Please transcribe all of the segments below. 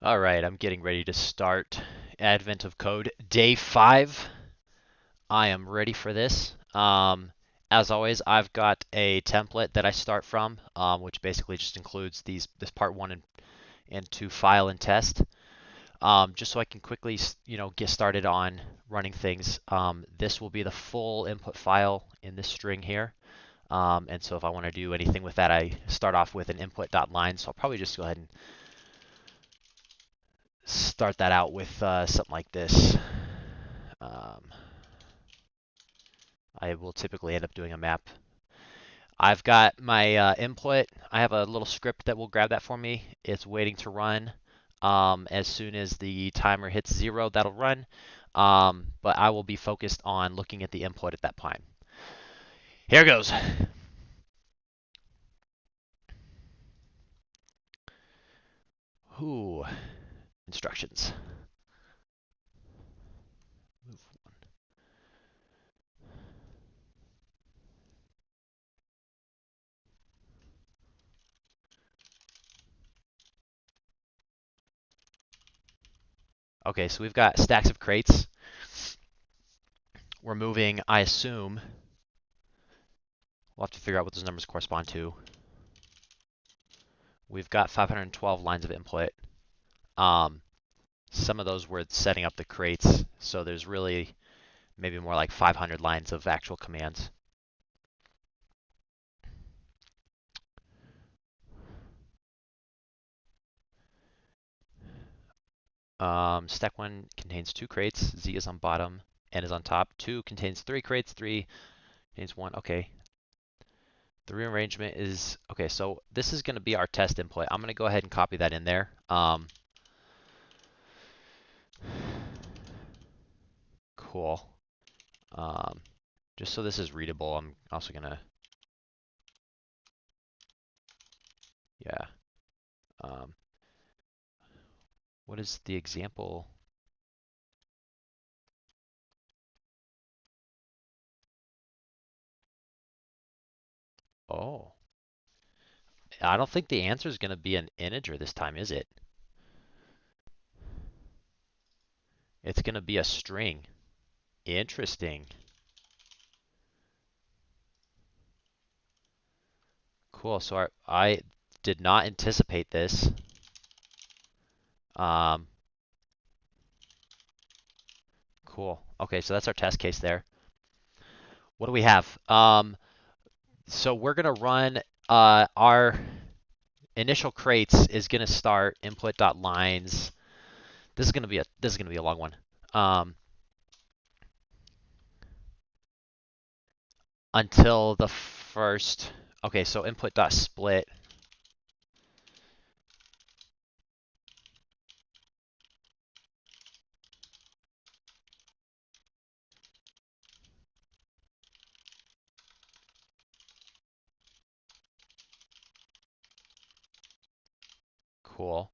All right, I'm getting ready to start Advent of Code Day 5. I am ready for this. As always, I've got a template that I start from, which basically just includes this part 1 and 2 file and test. Just so I can quickly, get started on running things. This will be the full input file in this string here. And so if I want to do anything with that, I start off with an input.line. So I'll probably just go ahead and start that out with something like this. I will typically end up doing a map. I've got my input. I have a little script that will grab that for me. It's waiting to run. As soon as the timer hits 0, that'll run. But I will be focused on looking at the input at that point. Here goes. Ooh, instructions. Move one. Okay, so we've got stacks of crates. We're moving, I assume. We'll have to figure out what those numbers correspond to. We've got 512 lines of input. Some of those were setting up the crates, so there's really maybe more like 500 lines of actual commands. Stack 1 contains 2 crates. Z is on bottom, N is on top. 2 contains 3 crates. 3 contains 1. Okay. The rearrangement is... Okay, so this is going to be our test input. I'm going to go ahead and copy that in there. Cool. Just so this is readable, I'm also going to... Yeah. What is the example? Oh. I don't think the answer is going to be an integer this time, is it? It's going to be a string. Interesting. Cool. So I did not anticipate this. Cool. Okay, so that's our test case there. What do we have? So we're going to run our initial crates is going to start input.lines. This is going to be a long one. Until the first. Okay, so input.split. Cool.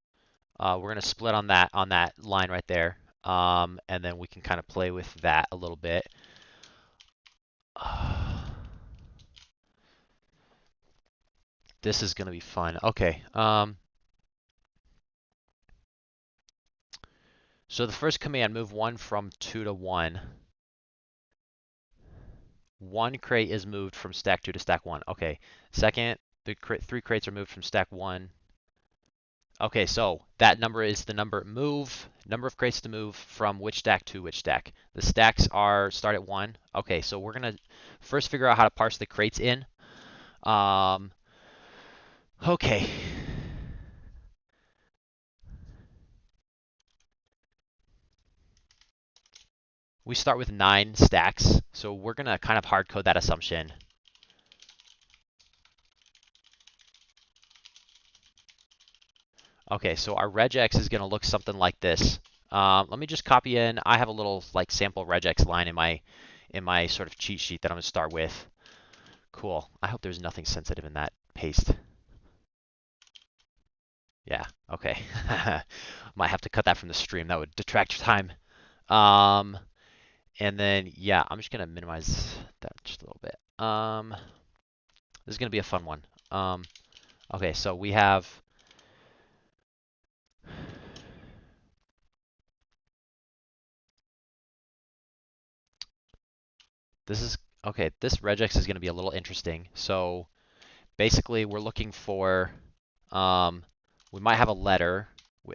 We're going to split on that line right there. And then we can kind of play with that a little bit. This is going to be fun. Okay. So the first command, move 1 from 2 to 1. 1 crate is moved from stack 2 to stack 1. Okay. Second, the 3 crates are moved from stack 1. Okay, so that number is the number of crates to move from which stack to which stack. The stacks start at 1. Okay, so we're going to first figure out how to parse the crates in. Okay. We start with 9 stacks, so we're going to kind of hard code that assumption. Okay, so our regex is going to look something like this. Let me just copy in. I have a little like sample regex line in my sort of cheat sheet that I'm going to start with. Cool. I hope there's nothing sensitive in that paste. Yeah, okay. Might have to cut that from the stream. That would detract your time. And then, yeah, I'm just going to minimize that just a little bit. This is going to be a fun one. Okay, so we have This is okay. This regex is going to be a little interesting. So basically, we're looking for um, we might have a letter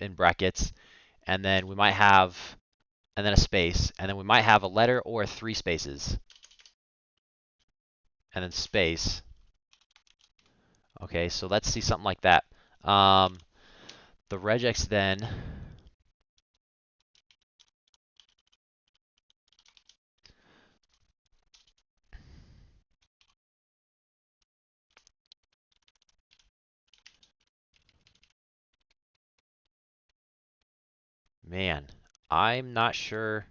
in brackets, and then we might have and then a space, and then we might have a letter or three spaces, and then space. Okay, so let's see something like that. The regex then. Man, I'm not sure.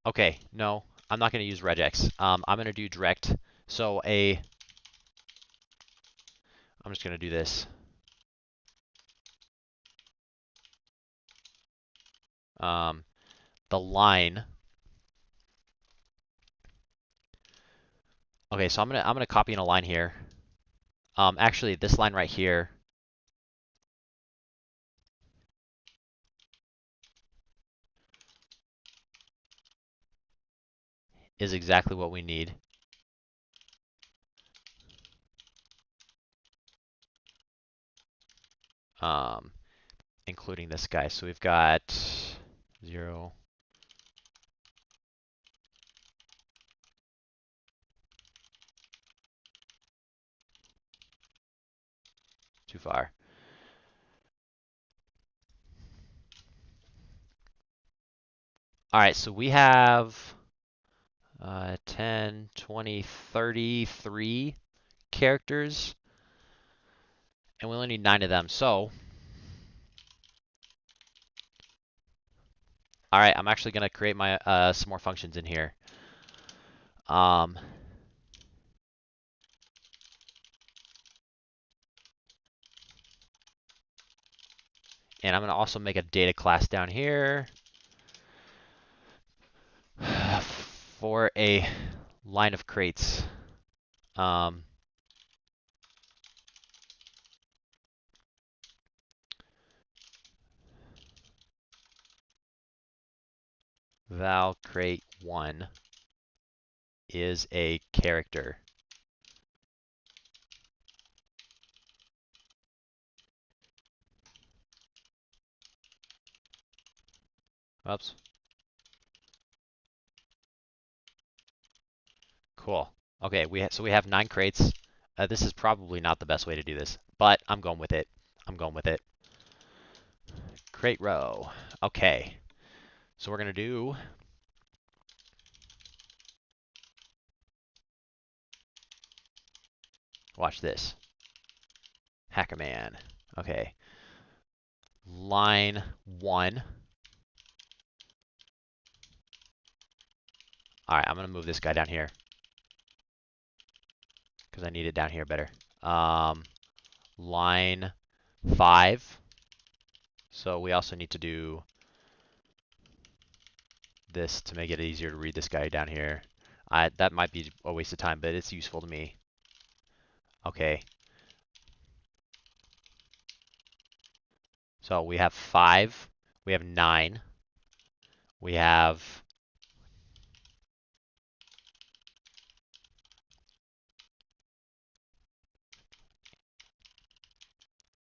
Okay, no, I'm not going to use regex. I'm going to do direct. So I'm just going to do this. The line. Okay, so I'm gonna copy in a line here. Actually, this line right here is exactly what we need. Um, Including this guy. So we've got 0. Too far. All right, so we have 10, 20, 33 characters, and we only need 9 of them. So, all right, I'm actually going to create my some more functions in here. And I'm going to also make a data class down here for a line of crates. Val crate 1 is a character. Oops. Cool. Okay, so we have 9 crates. This is probably not the best way to do this, but I'm going with it. I'm going with it. Crate row. Okay. So we're going to do watch this. Hackerman. Okay. Line 1. All right, I'm going to move this guy down here because I need it down here better. Line 5. So we also need to do this to make it easier to read this guy down here. That might be a waste of time, but it's useful to me. Okay. So we have 5. We have 9. We have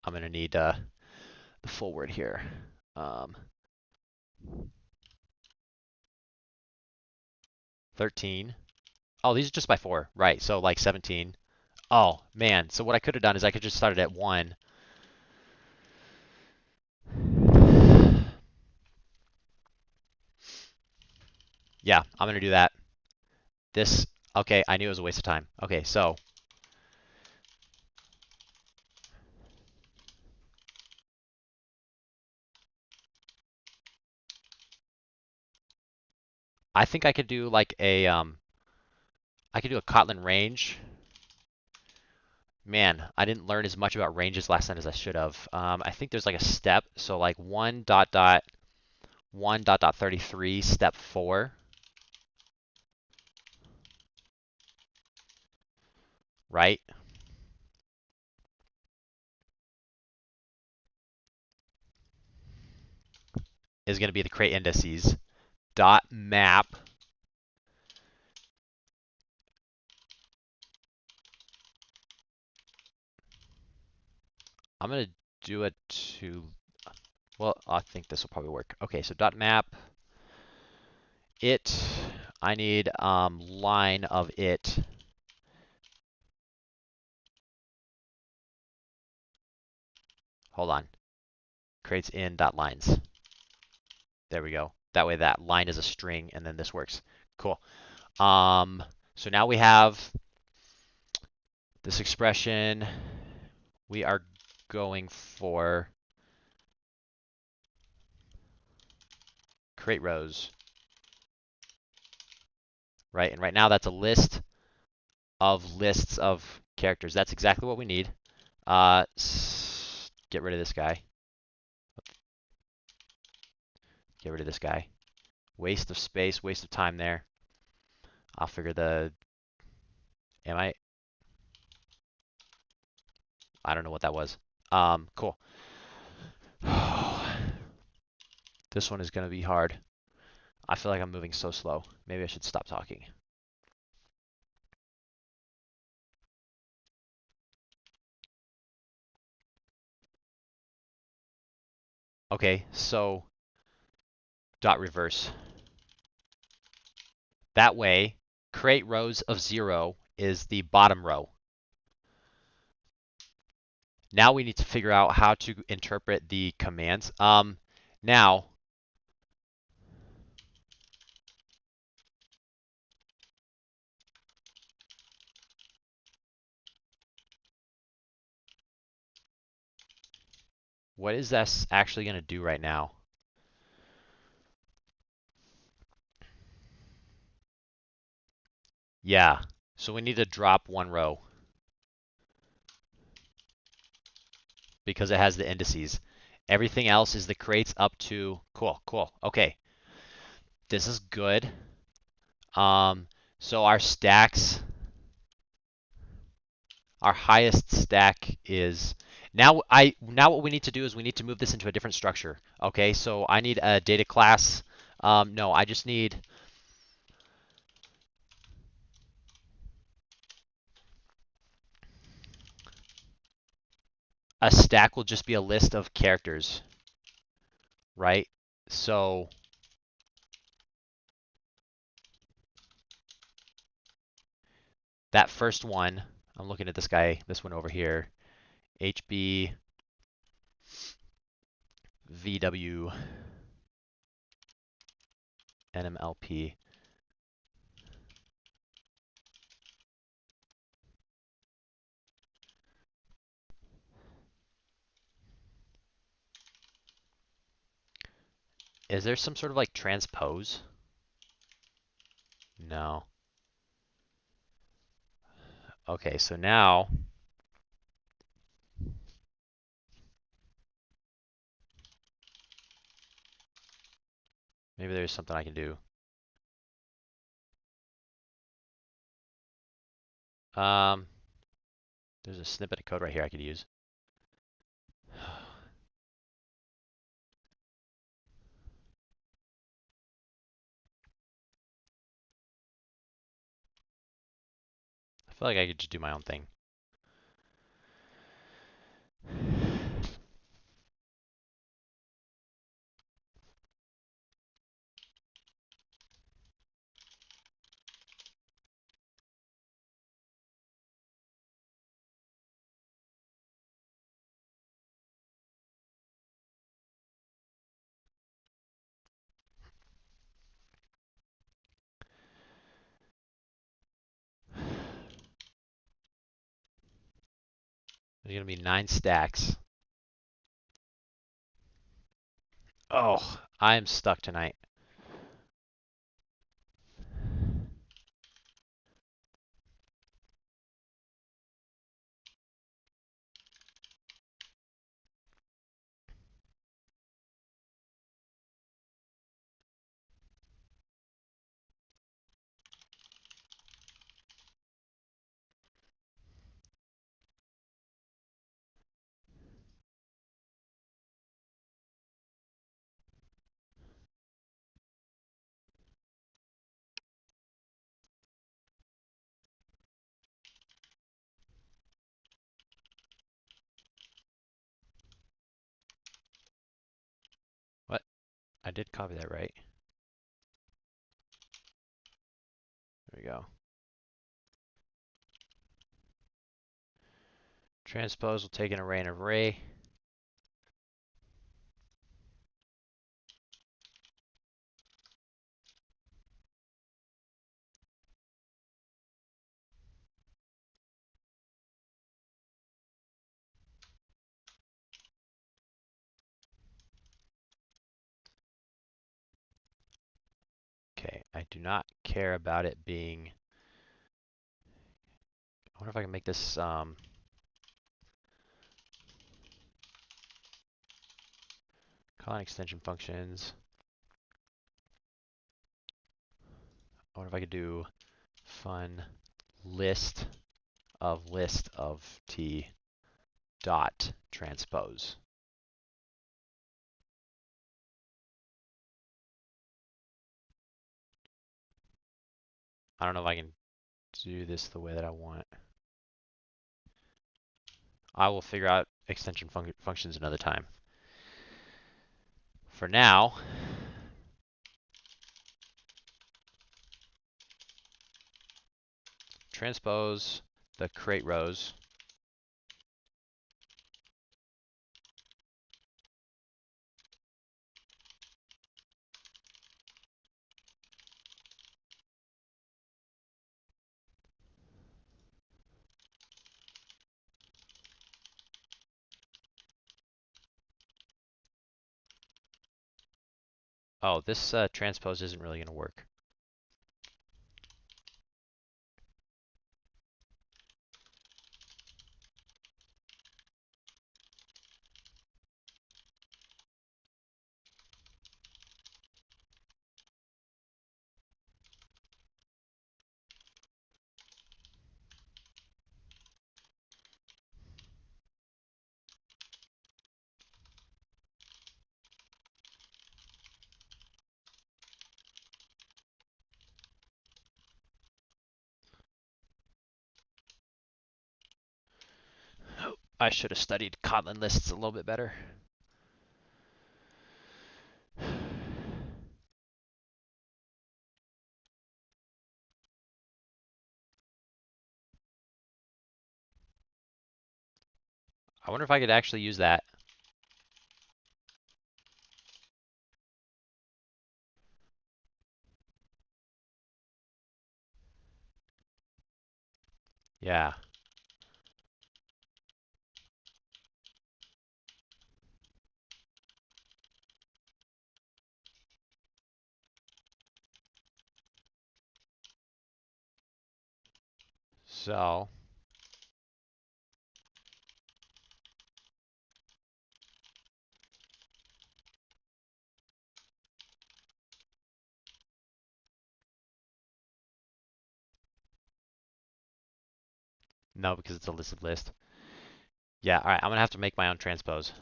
I'm going to need the full word here. 13. Oh, these are just by 4. Right, so like 17. Oh, man. So what I could have done is I could just started at 1. Yeah, I'm going to do that. This, okay, I knew it was a waste of time. Okay, so I think I could do like I could do a Kotlin range. Man, I didn't learn as much about ranges last night as I should have. I think there's like a step. So like 1 dot dot 1 dot dot 33 step 4. Right? Is going to be the crate indices. Dot map I'm gonna do it to, well, I think this will probably work. Okay, so dot map it. I need line of it. Hold on. Creates in dot lines. There we go. That way that line is a string, and then this works. Cool. So now we have this expression. We are going for create rows, right? And right now that's a list of lists of characters. That's exactly what we need. Get rid of this guy. Get rid of this guy. Waste of space, waste of time there. I'll figure the, I don't know what that was. Cool. This one is going to be hard. I feel like I'm moving so slow. Maybe I should stop talking. Okay, so dot reverse. That way, create rows of 0 is the bottom row. Now we need to figure out how to interpret the commands. Now, what is this actually going to do right now? Yeah, so we need to drop one row because it has the indices. Everything else is the creates up to, cool. Okay, this is good. So our stacks, our highest stack is, now what we need to do is we need to move this into a different structure. Okay, so I need a data class. No, I just need a stack will just be a list of characters, right? So that first one, I'm looking at this guy, this one over here, HB VW NMLP. Is there some sort of like transpose? No. Okay, so now maybe there's something I can do. Um, there's a snippet of code right here I could use. I feel like I could just do my own thing. There's gonna be 9 stacks. Oh, I am stuck tonight. I did copy that right. There we go. Transpose will take an array and array. Okay, I do not care about it being. I wonder if I can make this Kotlin extension functions. I wonder if I could do fun list of t dot transpose. I don't know if I can do this the way that I want. I will figure out extension functions another time. For now, transpose the create rows. Oh, this transpose isn't really going to work. I should have studied Kotlin lists a little bit better. I wonder if I could actually use that. Yeah. So, no, because it's a listed list. Yeah, all right, I'm going to have to make my own transpose.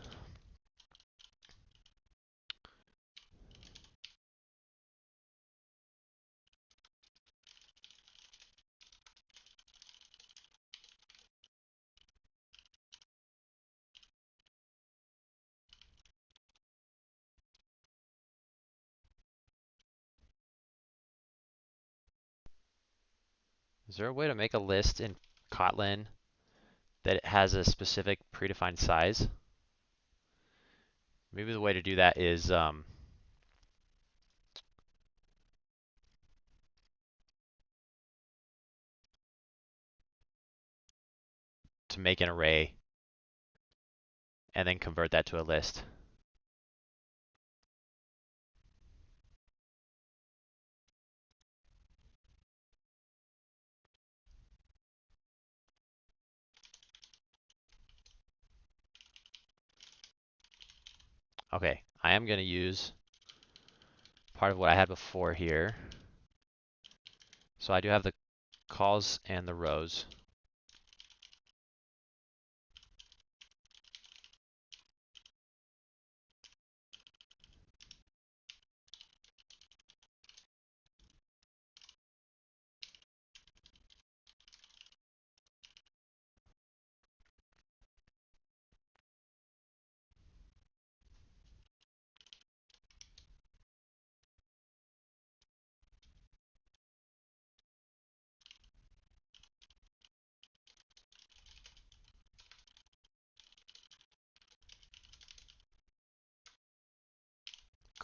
Is there a way to make a list in Kotlin that it has a specific predefined size? Maybe the way to do that is to make an array and then convert that to a list. Okay, I am going to use part of what I had before here. So I do have the calls and the rows.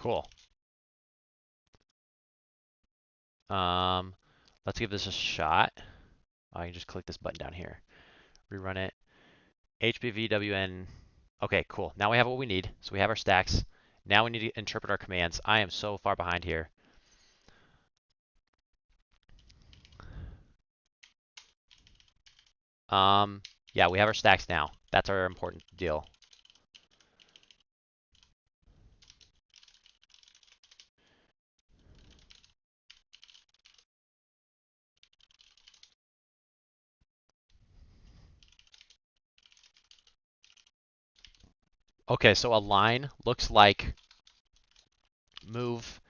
Cool. Um, let's give this a shot. I can just click this button down here. Rerun it. HBVWN. Okay, cool. Now we have what we need. So we have our stacks. Now we need to interpret our commands. I am so far behind here. Yeah, we have our stacks now. That's our important deal. Okay, so a line looks like move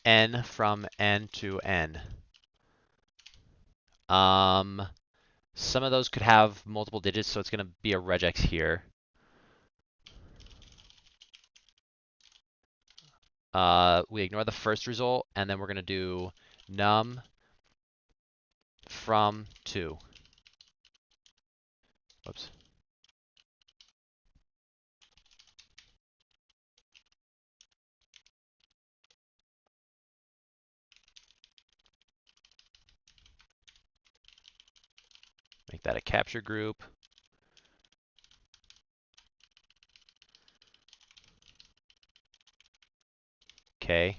n from n to n. Some of those could have multiple digits, so it's going to be a regex here. We ignore the first result, and then we're going to do num from 2. Whoops. Make that a capture group. Okay.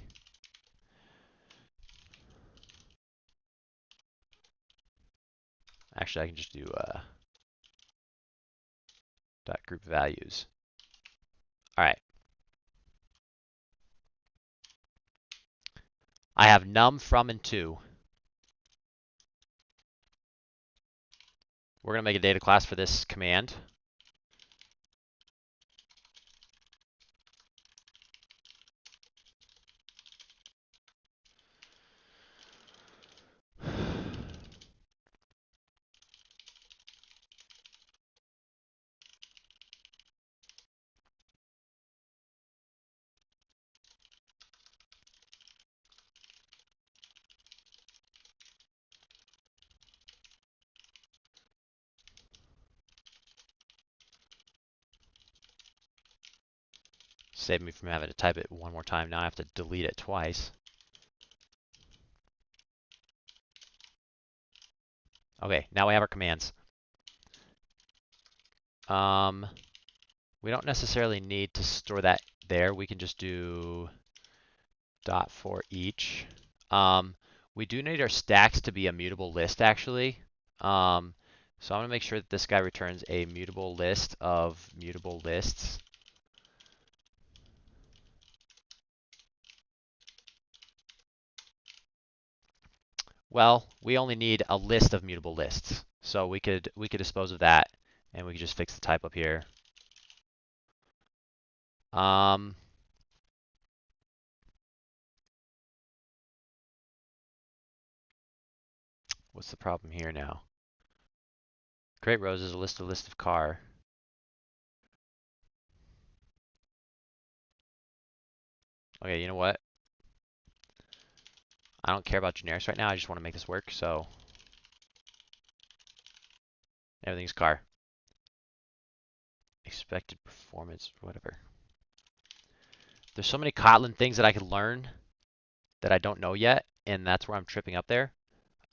Actually, I can just do dot group values. All right. I have num from and to. We're going to make a data class for this command. Save me from having to type it one more time. Now I have to delete it twice. Okay, now we have our commands. We don't necessarily need to store that there. We can just do dot for each. We do need our stacks to be a mutable list, actually. So I'm going to make sure that this guy returns a mutable list of mutable lists. Well, we only need a list of mutable lists. So we could dispose of that, and we could just fix the type up here. What's the problem here now? Create rows is a list of car. Okay, you know what? I don't care about generics right now. I just want to make this work, so everything's car. Expected performance, whatever. There's so many Kotlin things that I could learn that I don't know yet, and that's where I'm tripping up there.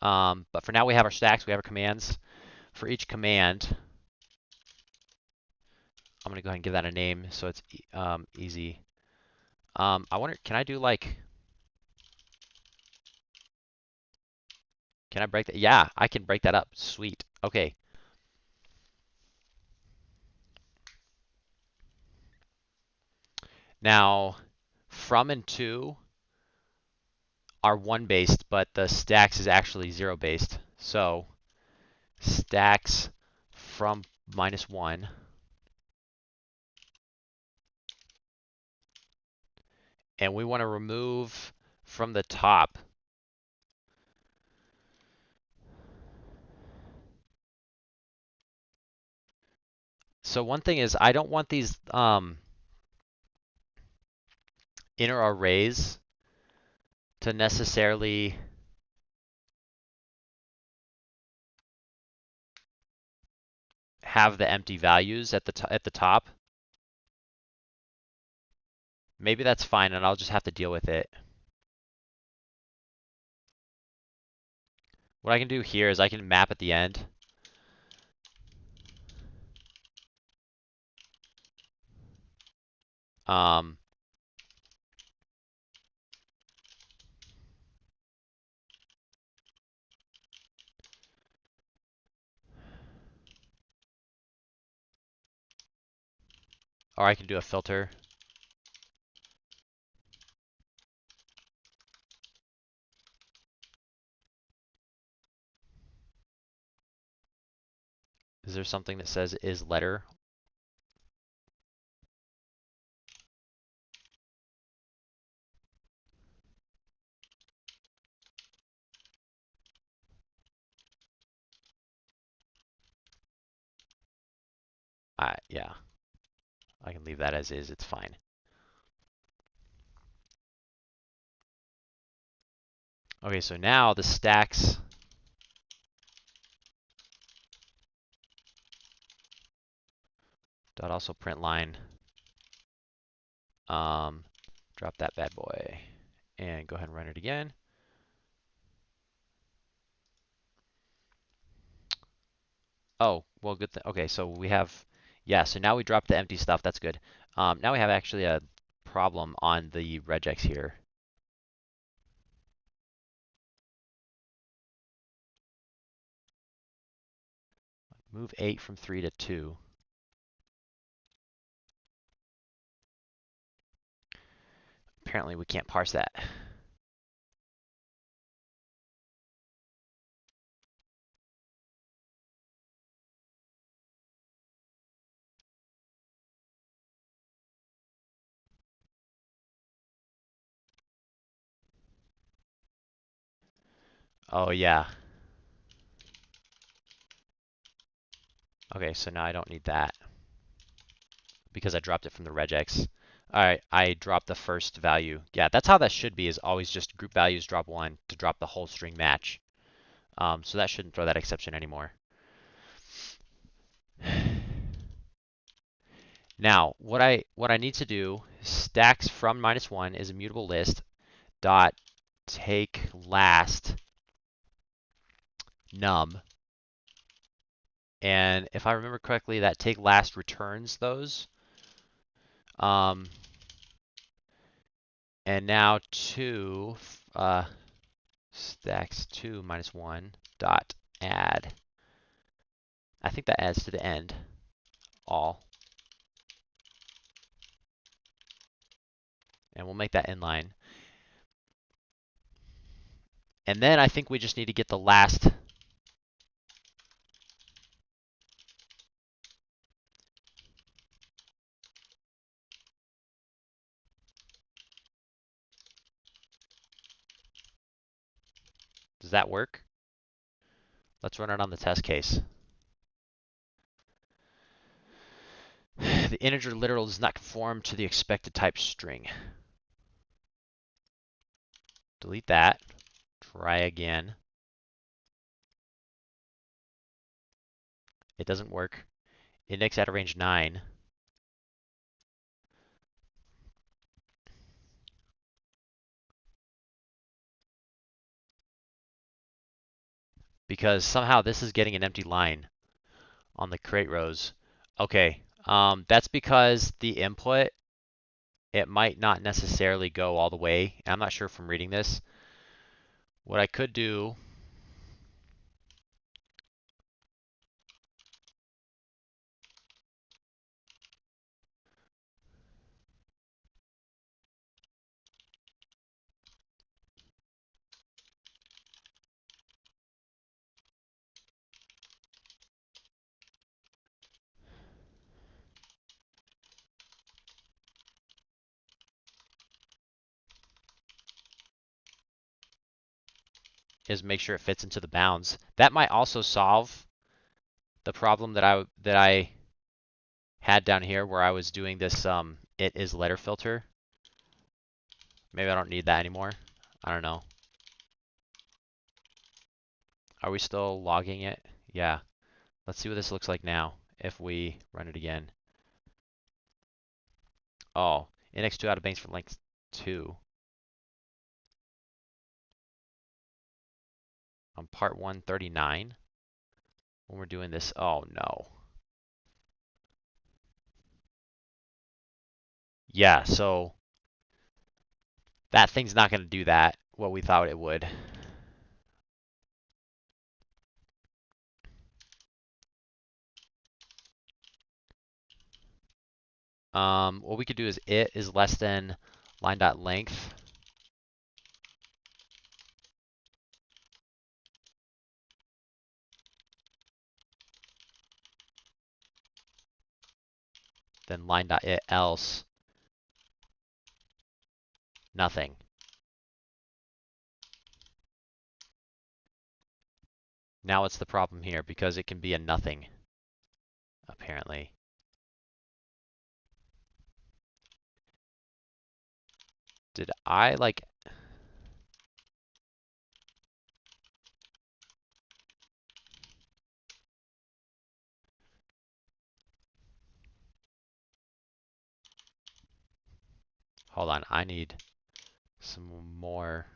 But for now, we have our stacks, we have our commands. For each command, I'm gonna go ahead and give that a name so it's easy. I wonder, can I do like, can I break that? Yeah, I can break that up. Sweet. Okay. Now, from and to are 1 based, but the stacks is actually 0 based. So stacks from -1. And we want to remove from the top so one thing is I don't want these inner arrays to necessarily have the empty values at the top. Maybe that's fine and I'll just have to deal with it. What I can do here is I can map at the end. Um, or I can do a filter. Is there something that says is letter? Yeah, I can leave that as is. It's fine. Okay, so now the stacks dot also print line. Drop that bad boy and go ahead and run it again. Oh, well, good thing. Okay, so we have, yeah, so now we dropped the empty stuff. That's good. Now we have actually a problem on the regex here. Move 8 from 3 to 2. Apparently we can't parse that. Oh, yeah. Okay, so now I don't need that because I dropped it from the regex. All right, I dropped the first value. Yeah, that's how that should be, is always just group values drop 1 to drop the whole string match. So that shouldn't throw that exception anymore. Now, what I need to do, stacks from -1 is a mutable list dot take last num. And if I remember correctly, that take last returns those. And now 2 stacks 2 -1 dot add. I think that adds to the end all. And we'll make that inline. And then I think we just need to get the last. Does that work? Let's run it on the test case. The integer literal does not conform to the expected type string. Delete that. Try again. It doesn't work. Index at range 9. Because somehow this is getting an empty line on the create rows. Okay, that's because the input, it might not necessarily go all the way. I'm not sure from reading this. What I could do is make sure it fits into the bounds. That might also solve the problem that I had down here where I was doing this it is letter filter. Maybe I don't need that anymore. I don't know. Are we still logging it? Yeah. Let's see what this looks like now if we run it again. Oh, Index 2 out of banks for length 2. On part 139. When we're doing this, oh no. Yeah, so that thing's not going to do that, what we thought it would. What we could do is it is less than line.length. Then line.it else nothing. Now what's the problem here? Because it can be a nothing, apparently. Did I like... Hold on, I need some more...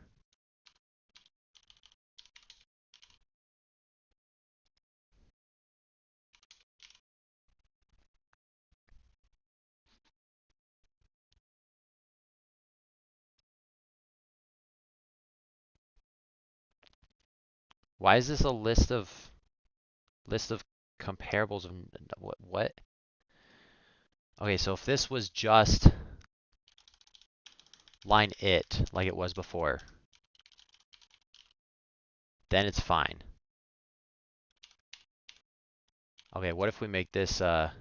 Why is this a list of comparables of what? Okay, so if this was just line it like it was before, then it's fine. Okay, what if we make this there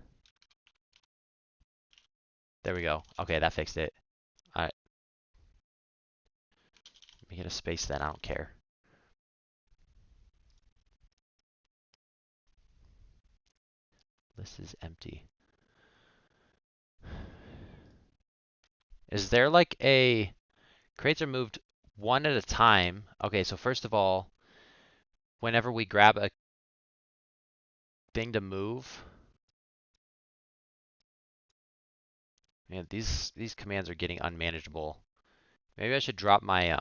we go. Okay, that fixed it. Alright. Make it a space then, I don't care. This is empty. Is there like a... Crates are moved one at a time. Okay, so first of all, whenever we grab a thing to move... Man, these commands are getting unmanageable. Maybe I should drop my I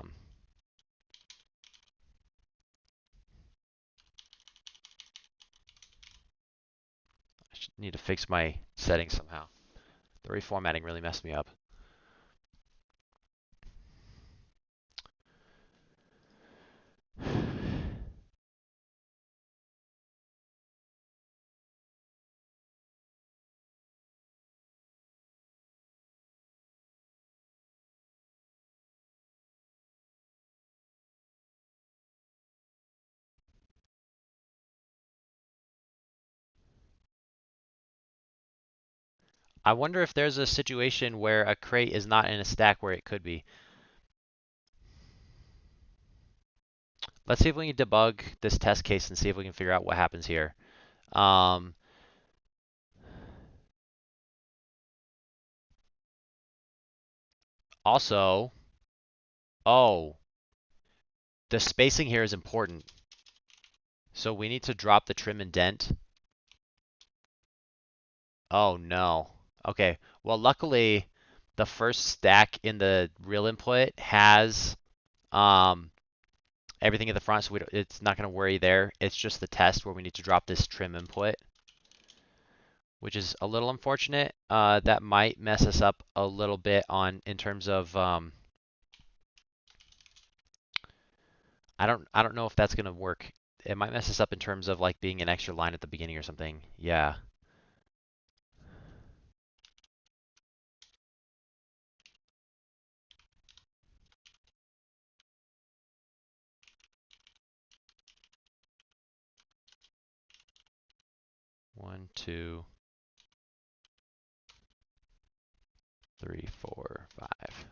should need to fix my settings somehow. The reformatting really messed me up. I wonder if there's a situation where a crate is not in a stack where it could be. Let's see if we can debug this test case and see if we can figure out what happens here. Also, oh, the spacing here is important. So we need to drop the trim indent. Oh no. Okay, well luckily the first stack in the real input has everything at the front, so it's not going to worry there. It's just the test where we need to drop this trim input, which is a little unfortunate. That might mess us up a little bit in terms of I don't know if that's going to work. It might mess us up in terms of like being an extra line at the beginning or something. Yeah. One, two, three, four, five.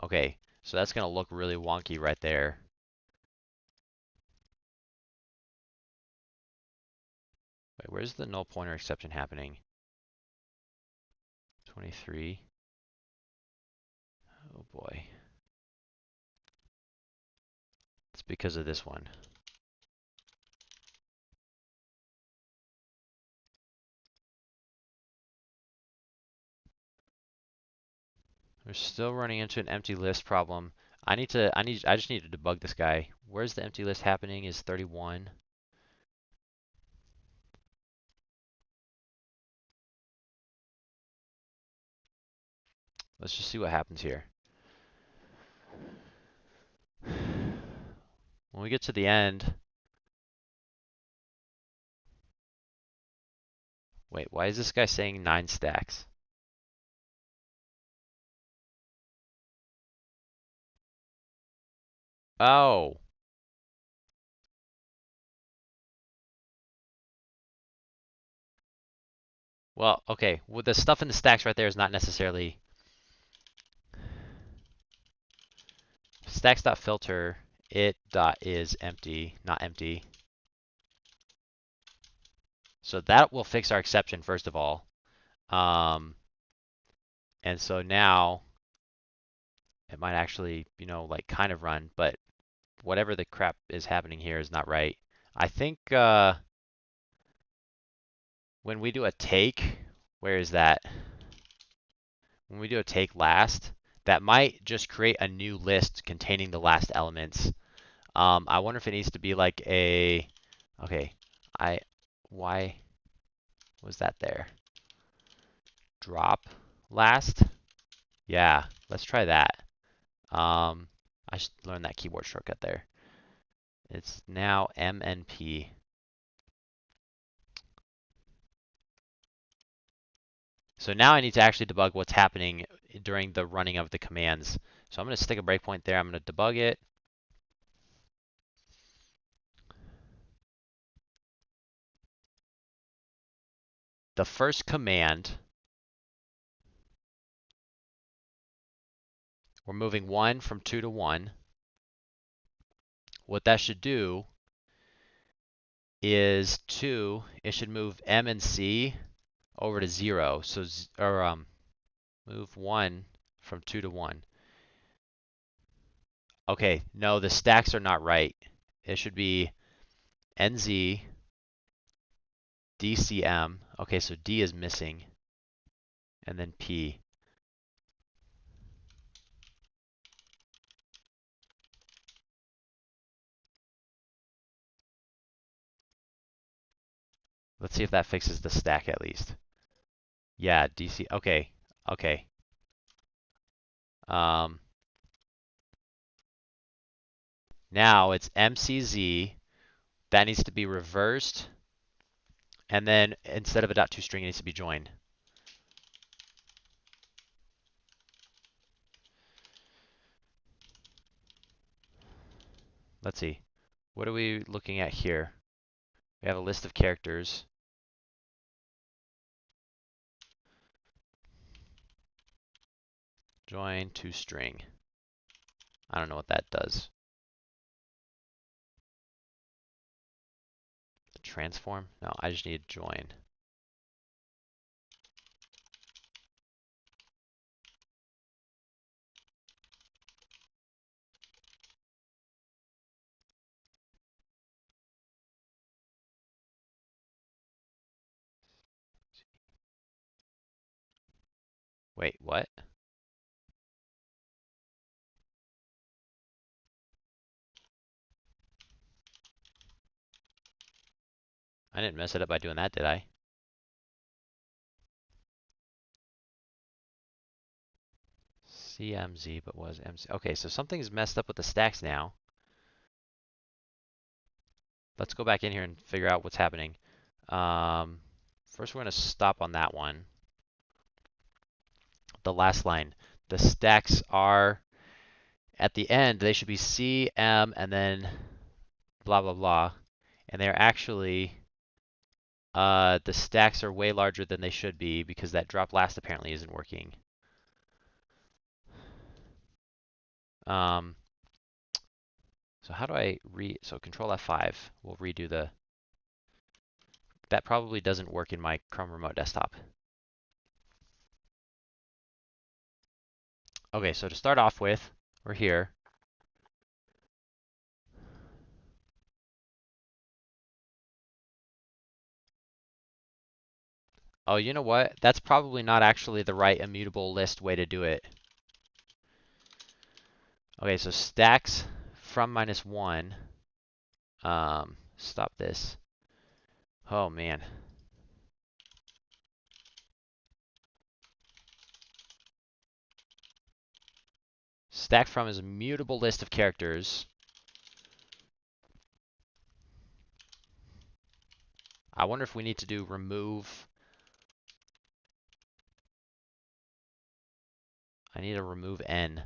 Okay, so that's going to look really wonky right there. Wait, where's the null pointer exception happening? 23. Oh boy. It's because of this one. We're still running into an empty list problem. I just need to debug this guy. Where's the empty list happening is 31. Let's just see what happens here. When we get to the end, wait, why is this guy saying 9 stacks? Oh. Well, okay. Well, the stuff in the stacks right there is not necessarily stacks.filter it dot is empty, not empty. So that will fix our exception first of all. And so now it might actually, like kind of run, but whatever the crap is happening here is not right. I think when we do a take, where is that? When we do a take last, that might just create a new list containing the last elements. I wonder if it needs to be like a, okay, why was that there? Drop last? Yeah, let's try that. I should learn that keyboard shortcut there. It's now MNP. So now I need to actually debug what's happening during the running of the commands. So I'm going to stick a breakpoint there. I'm going to debug it. The first command, we're moving 1 from 2 to 1. What that should do is it should move M and C over to 0. So, move 1 from 2 to 1. Okay, no, the stacks are not right. It should be NZ, DCM. Okay, so D is missing. And then P. Let's see if that fixes the stack at least. Yeah, DC. Okay, okay. Now it's MCZ. That needs to be reversed. And then instead of a .toString, it needs to be joined. Let's see. What are we looking at here? We have a list of characters. Join toString. I don't know what that does. Transform? No, I just need join. Wait, what? I didn't mess it up by doing that, did I? CMZ, but was MC. Okay, so something's messed up with the stacks now. Let's go back in here and figure out what's happening. First, we're going to stop on that one. The last line. The stacks are at the end. They should be C, M, and then blah, blah, blah. And they're actually, the stacks are way larger than they should be because that drop last apparently isn't working. So how do I so Control F5 will redo that probably doesn't work in my Chrome Remote Desktop. Okay, so to start off with, we're here. Oh, you know what? That's probably not actually the right immutable list way to do it. Okay, so stacks from -1. Stop this. Oh man. Stack from is a mutable list of characters. I wonder if we need to do remove. I need to remove n.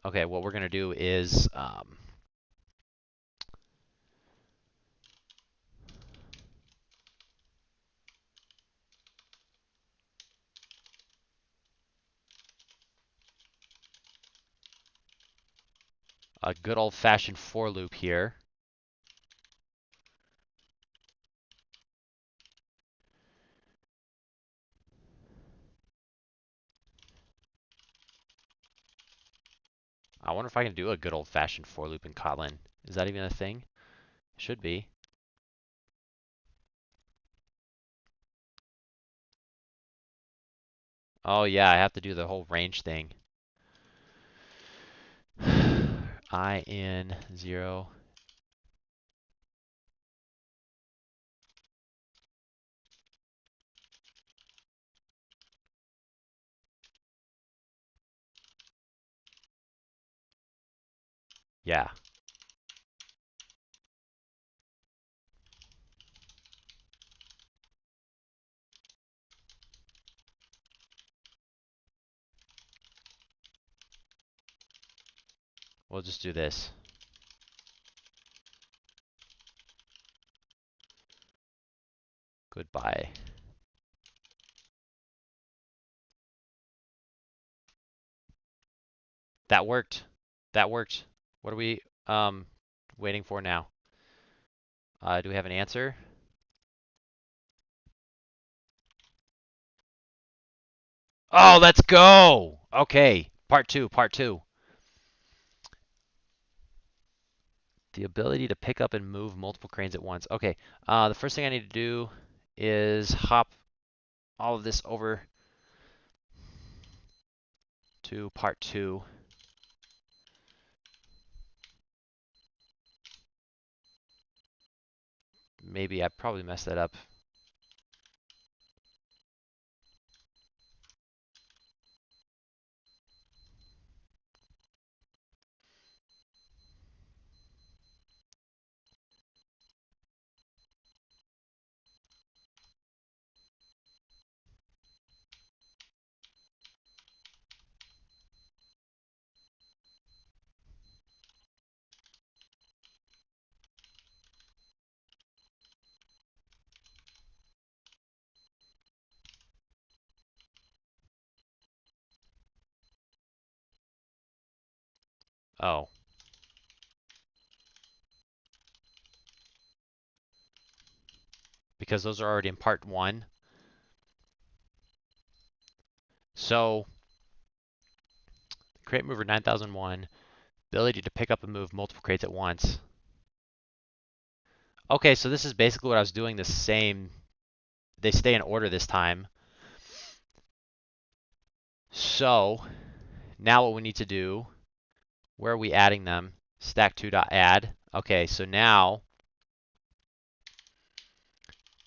Okay, what we're going to do is a good old-fashioned for loop here. I wonder if I can do a good old-fashioned for loop in Kotlin. Is that even a thing? Should be. Oh yeah, I have to do the whole range thing. I in 0. Yeah. We'll just do this. Goodbye. That worked. That worked. What are we waiting for now? Do we have an answer? Oh, let's go. Okay, part two. The ability to pick up and move multiple cranes at once. Okay, the first thing I need to do is hop all of this over to part 2. Maybe I probably messed that up. Oh, because those are already in part 1. So, crate mover 9001, ability to pick up and move multiple crates at once. Okay, so this is basically what I was doing the same. They stay in order this time. So, now what we need to do, where are we adding them? Stack2.add. Okay, so now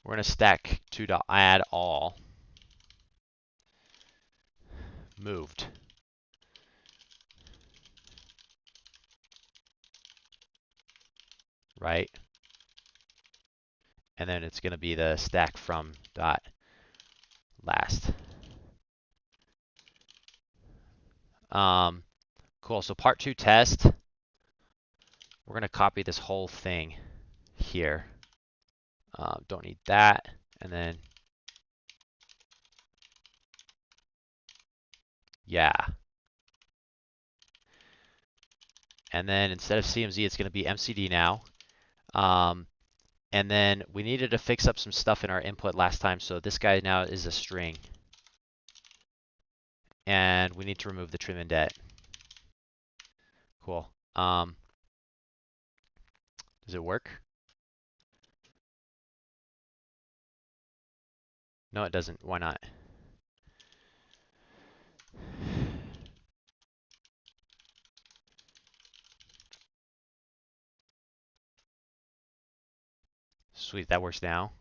we're going to stack2.add all. Moved. Right? And then it's going to be the stack from dot last. Cool. So part 2 test. We're going to copy this whole thing here. Don't need that. And then, yeah. And then instead of CMZ, it's going to be MCD now. And then we needed to fix up some stuff in our input last time. So this guy now is a string. And we need to remove the trim indet. Cool. Does it work? No, it doesn't. Why not? Sweet, that works now.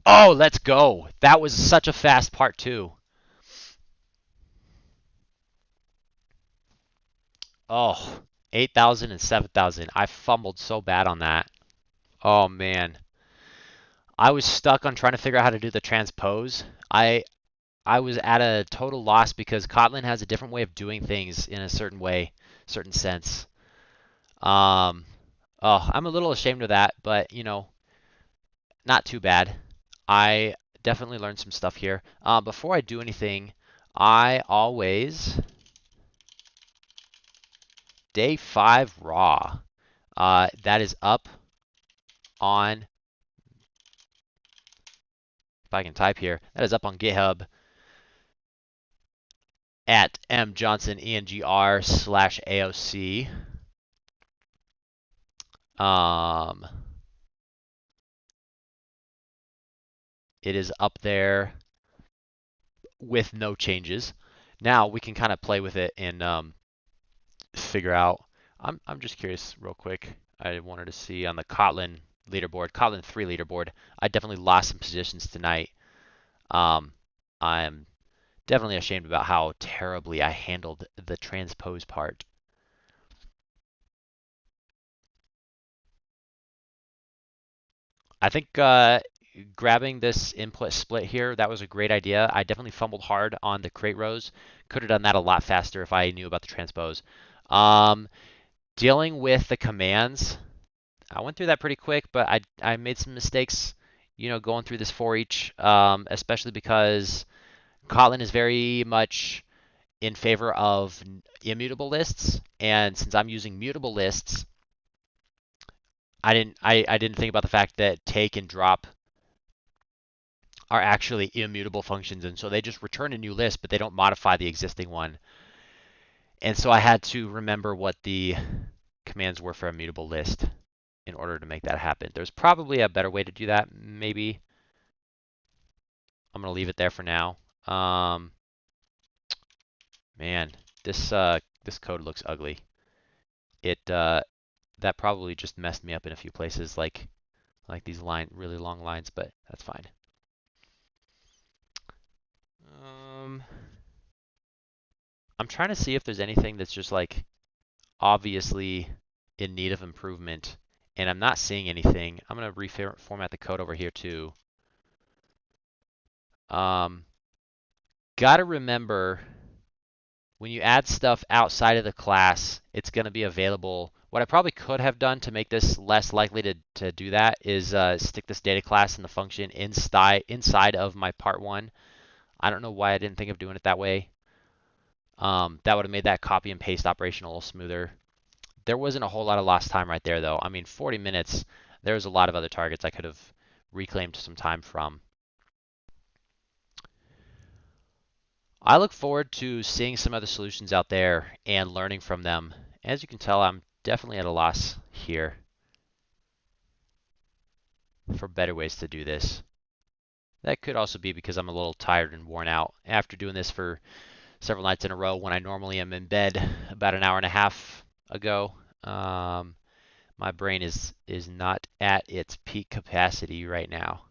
Oh, let's go. That was such a fast part two. Oh, 8,000 and 7,000. I fumbled so bad on that. Oh man. I was stuck on trying to figure out how to do the transpose. I was at a total loss because Kotlin has a different way of doing things in a certain way, certain sense. Um, oh, I'm a little ashamed of that, but not too bad. I definitely learned some stuff here. Before I do anything, I always day 5 raw. That is up on, if I can type here, that is up on GitHub at mjohnsonengr/AOC. It is up there with no changes. Now we can kind of play with it and figure out. I'm just curious, real quick. I wanted to see on the Kotlin leaderboard, Kotlin 3 leaderboard. I definitely lost some positions tonight. I'm definitely ashamed about how terribly I handled the transpose part. I think grabbing this input split here, that was a great idea. I definitely fumbled hard on the crate rows. Could have done that a lot faster if I knew about the transpose. Um, Dealing with the commands, I went through that pretty quick, but I made some mistakes, going through this for each, especially because Kotlin is very much in favor of immutable lists, and since I'm using mutable lists, I didn't think about the fact that take and drop are actually immutable functions, and so they just return a new list, but they don't modify the existing one. And so I had to remember what the commands were for a mutable list in order to make that happen. There's probably a better way to do that, maybe. I'm going to leave it there for now. Man, this code looks ugly. That probably just messed me up in a few places, like these really long lines, but that's fine. I'm trying to see if there's anything that's just like obviously in need of improvement, and I'm not seeing anything. I'm going to reformat the code over here too. Gotta remember, when you add stuff outside of the class, it's going to be available. What I probably could have done to make this less likely to do that is stick this data class in the function inside of my part one. I don't know why I didn't think of doing it that way. That would have made that copy and paste operation a little smoother. There wasn't a whole lot of lost time right there, though. I mean, 40 minutes, there's a lot of other targets I could have reclaimed some time from. I look forward to seeing some other solutions out there and learning from them. As you can tell, I'm definitely at a loss here for better ways to do this. That could also be because I'm a little tired and worn out after doing this for several nights in a row when I normally am in bed about an hour and a half ago. My brain is not at its peak capacity right now.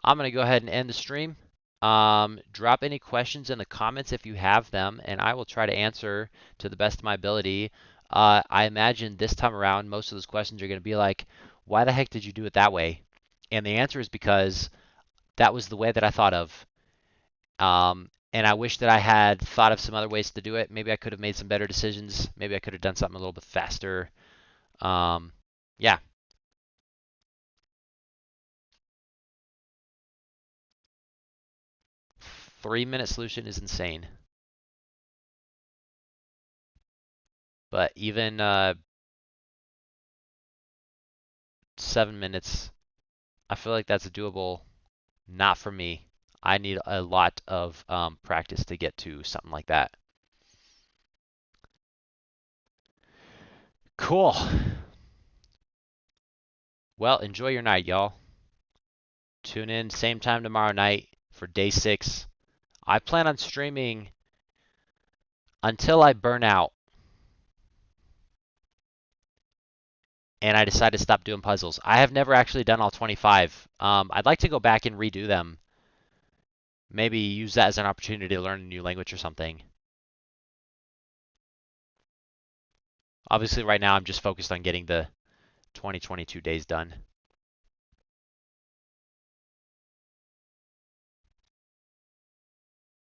I'm going to go ahead and end the stream. Drop any questions in the comments if you have them, and I will try to answer to the best of my ability. I imagine this time around, most of those questions are going to be like, why the heck did you do it that way? And the answer is because that was the way that I thought of. And I wish that I had thought of some other ways to do it. Maybe I could have made some better decisions. Maybe I could have done something a little bit faster. Yeah. 3-minute solution is insane. But even 7 minutes, I feel like that's doable. Not for me. I need a lot of practice to get to something like that. Cool. Well, enjoy your night, y'all. Tune in same time tomorrow night for day 6. I plan on streaming until I burn out and I decide to stop doing puzzles. I have never actually done all 25. I'd like to go back and redo them. Maybe use that as an opportunity to learn a new language or something. Obviously, right now I'm just focused on getting the 2022 days done.